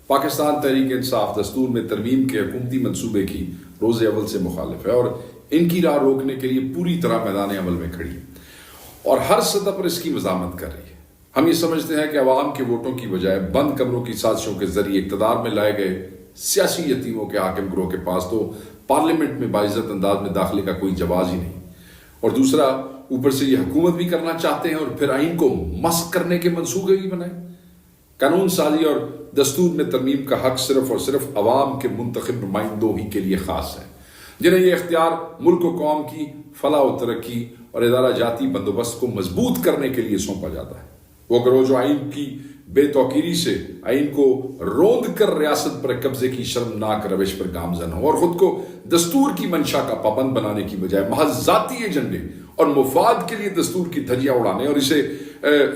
पाकिस्तान तहरीक इंसाफ दस्तूर में तरमीम के हुकूमती मनसूबे की रोज़ अव्वल से मुखालिफ है और इनकी राह रोकने के लिए पूरी तरह मैदान अमल में खड़ी है और हर सतह पर इसकी मज़ामत कर रही है। हम ये समझते हैं कि अवाम के वोटों की बजाय बंद कमरों की साजिशों के जरिए इक़्तिदार में लाए गए सियासी यतीमों के हाकिम ग्रोह के पास तो पार्लियामेंट में बाइज़्ज़त अंदाज में दाखिले का कोई जवाब ही नहीं, और दूसरा ऊपर से ये हुकूमत भी करना चाहते हैं और फिर आइन को मस्क करने के मंसूबे भी बनाए। कानून साजी और दस्तूर में तरमीम का हक सिर्फ और सिर्फ अवाम के मुंतखब नुमाइंदों ही के लिए खास है, जिन्हें यह इख्तियार मुल्क व कौम की फलाह व तरक्की और इदारा जाती बंदोबस्त को मजबूत करने के लिए सौंपा जाता है। वो करो जो आइन की बेतौकीरी से आइन को रोंद कर रियासत पर कब्जे की शर्मनाक रविश पर गामजन हो और खुद को दस्तूर की मंशा का पाबंद बनाने की बजाय महज जाती एजेंडे और मुफाद के लिए दस्तूर की धज्जियां उड़ाने और इसे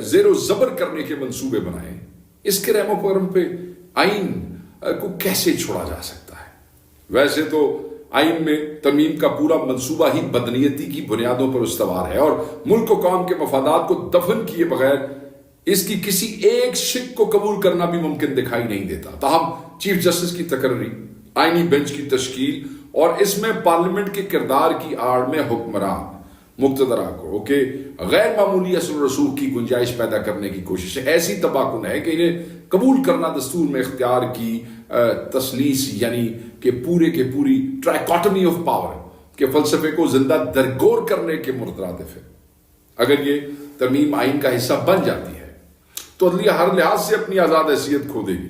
जेरो जबर करने के मंसूबे बनाए, इसके रहमो करम पे आइन को कैसे छोड़ा जा सकता है? वैसे तो आइन में तरमीम का पूरा मंसूबा ही बदनीयती की बुनियादों पर उस्तवार है और मुल्क व कौम के मफादात को दफन किए बगैर इसकी किसी एक शिक को कबूल करना भी मुमकिन दिखाई नहीं देता। ताहम चीफ जस्टिस की तकर्री, आइनी बेंच की तश्कील और इसमें पार्लियामेंट के किरदार की आड़ में हुक्मरान मुक्तदरा को गैर मामूली असर रसूख की गुंजाइश पैदा करने की कोशिश ऐसी तबाकुन है कि इन्हें कबूल करना दस्तूर में इख्तियार की तसलीस यानी कि पूरे के पूरी ट्राइकॉटमी ऑफ पावर के फलसफे को जिंदा दरगोर करने के मुतरादिफ है। अगर ये तरमीम आइन का हिस्सा बन जाती है तो अदलिया हर लिहाज से अपनी आजाद हैसियत खो देगी।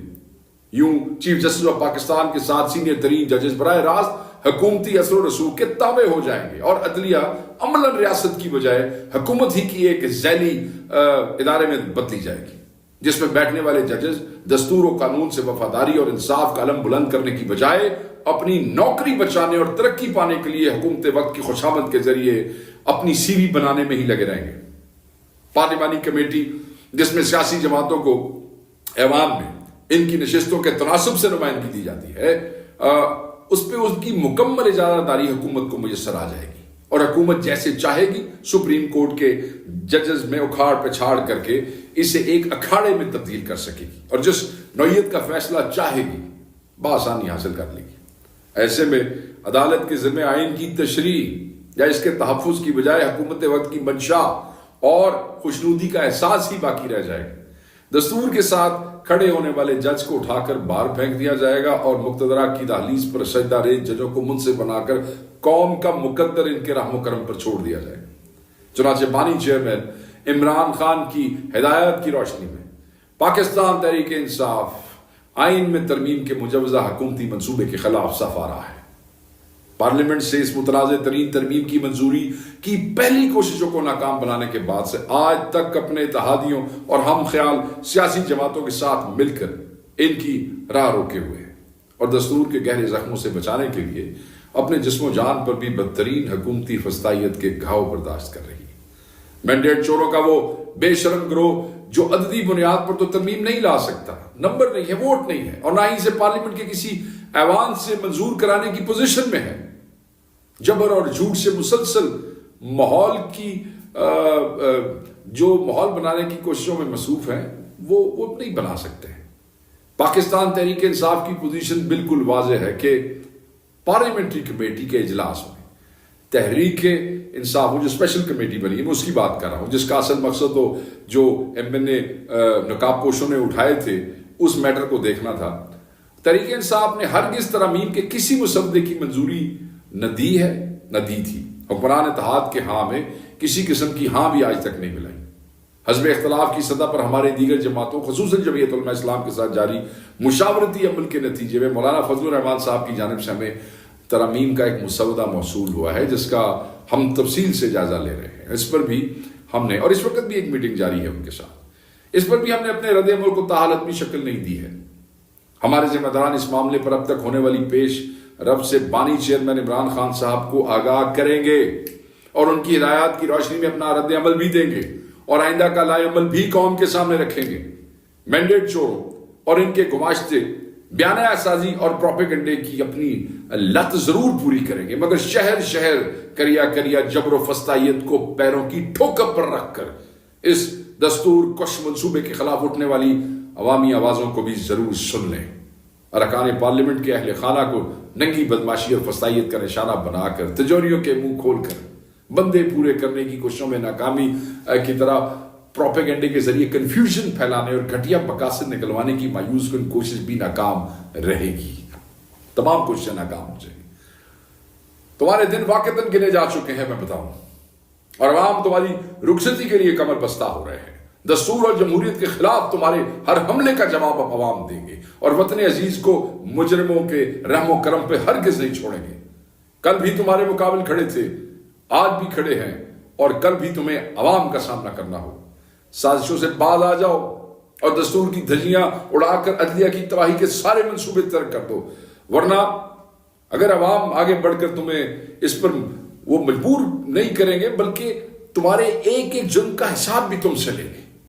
यूं चीफ जस्टिस ऑफ पाकिस्तान के साथ सीनियर तरीन जजेस बराह रास्त हुकूमती असर रसूख के ताबे हो जाएंगे और अदलिया अमलन रियासत की बजाय हुकूमत ही की एक झैली इदारे में बदली जाएगी, जिसमें बैठने वाले जजेस दस्तूर और कानून से वफादारी और इंसाफ का अलम बुलंद करने की बजाय अपनी नौकरी बचाने और तरक्की पाने के लिए हुकूमत वक्त की खुशामद के जरिए अपनी सीवी बनाने में ही लगे रहेंगे। पार्लिमानी कमेटी जिसमें सियासी जमातों को ऐवान में इनकी नशिस्तों के तनासब से नुमाइंदगी दी जाती है, उस पर उसकी मुकम्मल इजारादारी हुकूमत को मुयस्सर आ जाएगी और हुकूमत जैसे चाहेगी सुप्रीम कोर्ट के जजेस में उखाड़ पछाड़ करके इसे एक अखाड़े में तब्दील कर सकेगी और जिस नौयत का फैसला चाहेगी बआसानी हासिल कर लेगी। ऐसे में अदालत के ज़िम्मे आइन की तशरीह या इसके तहफ़्फ़ुज़ की बजाय हुकूमत वक्त की मंशा और खुशनूदी का एहसास ही बाकी रह जाएगा। दस्तूर के साथ खड़े होने वाले जज को उठाकर बाहर फेंक दिया जाएगा और मुक्तदरा की दहलीज पर सजदा रेज जजों को मुंसिफ बनाकर कौम का मुकद्दर इनके रहमो करम पर छोड़ दिया जाएगा। चुनांचे बानी चेयरमैन इमरान खान की हिदायत की रोशनी में पाकिस्तान तहरीक इंसाफ आइन में तरमीम के मुजवजा हुकूमती मंसूबे के खिलाफ साफ आ रहा है। पार्लियामेंट से इस मुतनाज़ तरीन तरमीम की मंजूरी की पहली कोशिशों को नाकाम बनाने के बाद से आज तक अपने इत्तेहादियों और हम ख्याल सियासी जमातों के साथ मिलकर इनकी राह रोके हुए हैं और दस्तूर के गहरे जख्मों से बचाने के लिए अपने जिस्मो जान पर भी बदतरीन हुकूमती फस्तायत के घाव बर्दाश्त कर रही है। मैंडेट चोरों का वो बेशरम ग्रोह जो अददी बुनियाद पर तो तरमीम नहीं ला सकता, नंबर नहीं है, वोट नहीं है और ना ही इसे पार्लियामेंट के किसी ऐवान से मंजूर कराने की पोजीशन में है, जबर और झूठ से मुसलसल माहौल की जो माहौल बनाने की कोशिशों में मसरूफ हैं वो नहीं बना सकते हैं। पाकिस्तान तहरीक इंसाफ की पोजीशन बिल्कुल वाज़ेह है कि पार्लियामेंट्री कमेटी के इजलास में तहरीक इंसाफ, वो जो स्पेशल कमेटी बनी है मैं उसकी बात कर रहा हूँ, जिसका असल मकसद तो जो MNA नकाब पोशों ने उठाए थे उस मैटर को देखना था। तहरीक इंसाफ ने हरगिज़ तरमीम के किसी मुसवदे की मंजूरी न दी है न दी थी। हुक्मरान इत्तेहाद के हाँ में किसी किस्म की हाँ भी आज तक नहीं मिलाई। हज़ब इख्तलाफ की सतह पर हमारे दीगर जमातों ख़ुसूसन जमीयत उलमा इस्लाम के साथ जारी मुशावरती अमल के नतीजे में मौलाना फजलुर रहमान साहब की जानिब से हमें तरमीम का एक मुसवदा मौसूल हुआ है जिसका हम तफसील से जायजा ले रहे हैं। इस पर भी हमने, और इस वक्त भी एक मीटिंग जारी है उनके साथ, इस पर भी हमने अपने रद्द अमल को ताहालतमी शक्ल नहीं दी है। हमारे जिम्मेदारान इस मामले पर अब तक होने वाली पेश रब से बानी चेयरमैन इमरान खान साहब को आगाह करेंगे और उनकी हिदायत की रोशनी में अपना रद्द अमल भी देंगे और आइंदा का लाए अमल भी कौम के सामने रखेंगे। मैंडेट चोरों और इनके गुमाश्ते बयान साजी और प्रोपेगेंडे की अपनी लत जरूर पूरी करेंगे, मगर शहर शहर करिया करिया जबर फस्तायत को पैरों की ठोकर पर रखकर इस दस्तूर कश मंसूबे के खिलाफ उठने वाली अवामी आवाजों को भी जरूर सुन लें। ارکان پارلیمنٹ کے اہل خانہ کو ننگی بدماشی اور فسائیت کا نشانہ بنا کر تجوریوں کے منہ کھول کر بندے پورے کرنے کی کوششوں میں ناکامی کی طرح پروپیگنڈے کے ذریعے کنفیوژن پھیلانے اور گھٹیا مقاصد نکلوانے کی مایوس کن کوشش بھی ناکام رہے گی. تمام کوششیں ناکام ہو جائیں گی. تمہارے دن واقعتاً گنے جا چکے ہیں میں بتاؤں, اور عوام تمہاری رخصتی کے لیے کمر بستہ ہو رہے ہیں. دستور اور جمہوریت کے خلاف تمہارے ہر حملے کا جواب اب عوام دیں گے, اور وطن عزیز کو مجرموں کے رحم و کرم پہ ہرگز نہیں چھوڑیں گے. کل بھی تمہارے مقابل کھڑے تھے, آج بھی کھڑے ہیں, اور کل بھی تمہیں عوام کا سامنا کرنا ہو. سازشوں سے باز آ جاؤ اور دستور کی دھجیاں اڑا کر عدلیہ کی تباہی کے سارے منصوبے ترک کر دو, ورنہ اگر عوام آگے بڑھ کر تمہیں اس پر وہ مجبور نہیں کریں گے, بلکہ تمہارے ایک ایک جرم کا حساب بھی تم سے لیں گے.